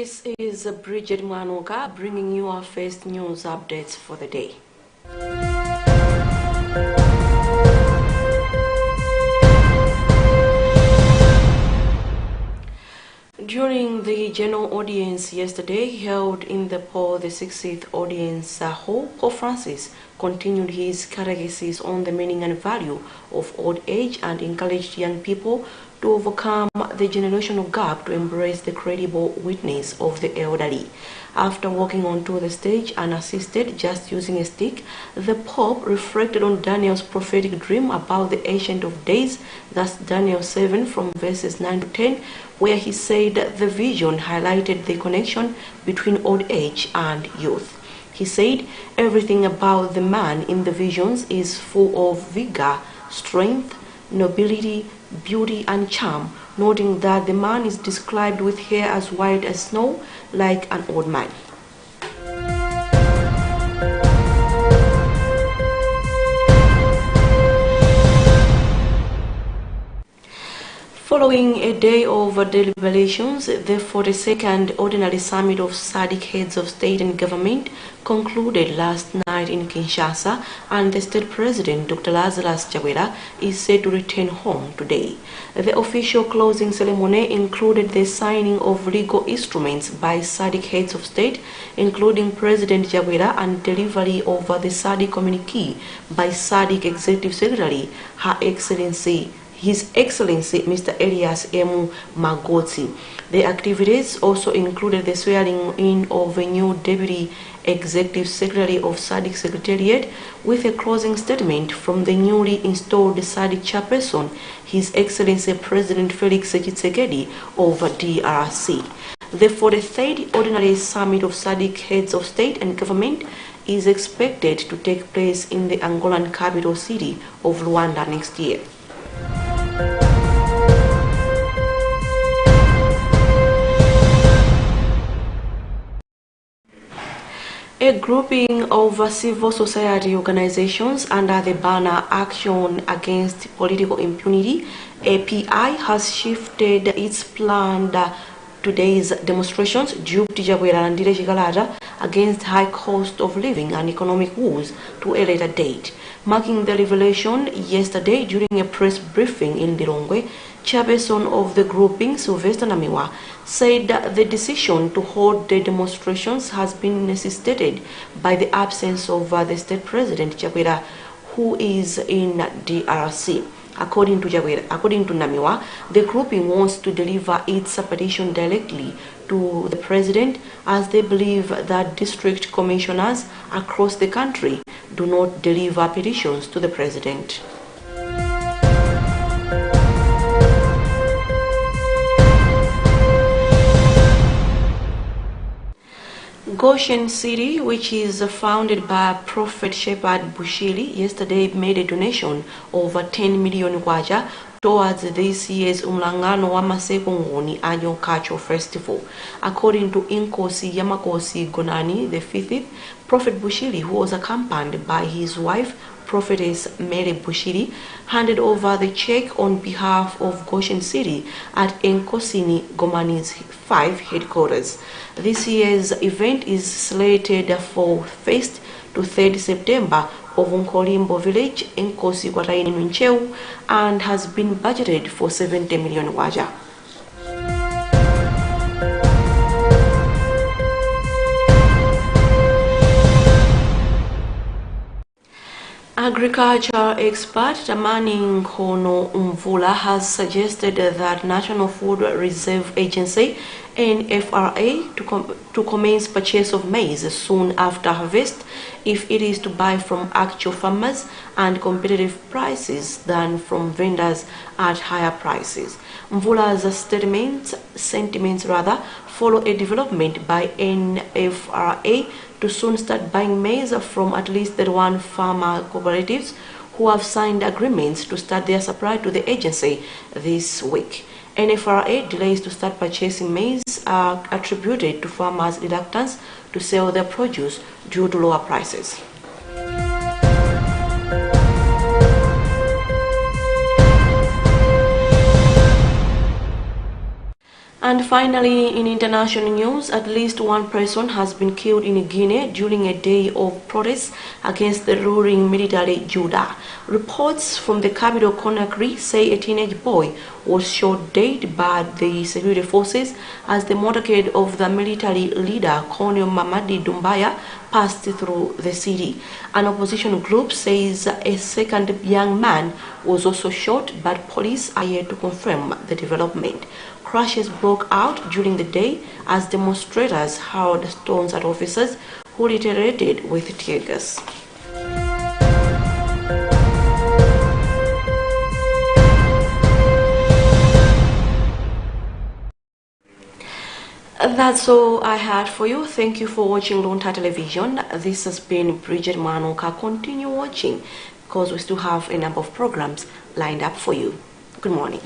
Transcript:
This is Bridget Mwanuka bringing you our first news updates for the day. During the general audience yesterday held in the Paul VI Audience Hall, Pope Francis continued his catechesis on the meaning and value of old age and encouraged young people to overcome the generational gap to embrace the credible witness of the elderly. After walking onto the stage unassisted, just using a stick, the Pope reflected on Daniel's prophetic dream about the Ancient of Days, that's Daniel 7 from verses 9 to 10, where he said the vision highlighted the connection between old age and youth. He said everything about the man in the visions is full of vigor, strength, nobility, beauty and charm, noting that the man is described with hair as white as snow, like an old man. Following a day of deliberations, the 42nd Ordinary Summit of SADC Heads of State and Government concluded last night in Kinshasa, and the State President, Dr. Lazarus Chakwera, is set to return home today. The official closing ceremony included the signing of legal instruments by SADC Heads of State, including President Chakwera, and delivery of the SADC communique by SADC Executive Secretary, His Excellency Mr. Elias M. Magoti. The activities also included the swearing in of a new Deputy Executive Secretary of SADC Secretariat with a closing statement from the newly installed SADC Chairperson, His Excellency President Felix Tshisekedi of DRC. The 43rd Ordinary Summit of SADC Heads of State and Government is expected to take place in the Angolan capital city of Luanda next year. A grouping of civil society organizations under the banner Action Against Political Impunity, API, has shifted its planned today's demonstrations due to Chakwera and Chikalaja against high cost of living and economic woes to a later date. Marking the revelation yesterday during a press briefing in Lilongwe, chairperson of the grouping, Sylvester Namiwa, said that the decision to hold the demonstrations has been necessitated by the absence of the state president, Chakwera, who is in DRC. According to Namiwa, the grouping wants to deliver its petition directly to the president, as they believe that district commissioners across the country do not deliver petitions to the president. Goshen City, which is founded by Prophet Shepherd Bushiri, yesterday made a donation of 10 million kwacha towards this year's Umlangano wa Maseko Ngoni annual cultural festival. According to Inkosi Yamakosi Gonani, the fifth, Prophet Bushiri, who was accompanied by his wife, Prophetess Mary Bushiri, handed over the check on behalf of Goshen City at Nkosini Gomani's 5 headquarters. This year's event is slated for 1st to 3rd September of Nkolimbo village in Nkosi Kwataini Ncheu, and has been budgeted for 70 million kwacha. Agriculture expert Tamani Nkono Mvula has suggested that National Food Reserve Agency NFRA to commence purchase of maize soon after harvest if it is to buy from actual farmers and competitive prices than from vendors at higher prices. Mvula's sentiments follow a development by NFRA to soon start buying maize from at least 31 farmer cooperatives who have signed agreements to start their supply to the agency this week. NFRA delays to start purchasing maize are attributed to farmers' reluctance to sell their produce due to lower prices. And finally, in international news, at least one person has been killed in Guinea during a day of protests against the ruling military junta. Reports from the capital Conakry say a teenage boy was shot dead by the security forces as the motorcade of the military leader, Colonel Mamadi Doumbouya, passed through the city. An opposition group says a second young man was also shot, but police are yet to confirm the development. Crashes broke out during the day as demonstrators hurled stones at officers who retaliated with tear gas. That's all I had for you. Thank you for watching Luntha Television. This has been Bridget Manuka. Continue watching because we still have a number of programs lined up for you. Good morning.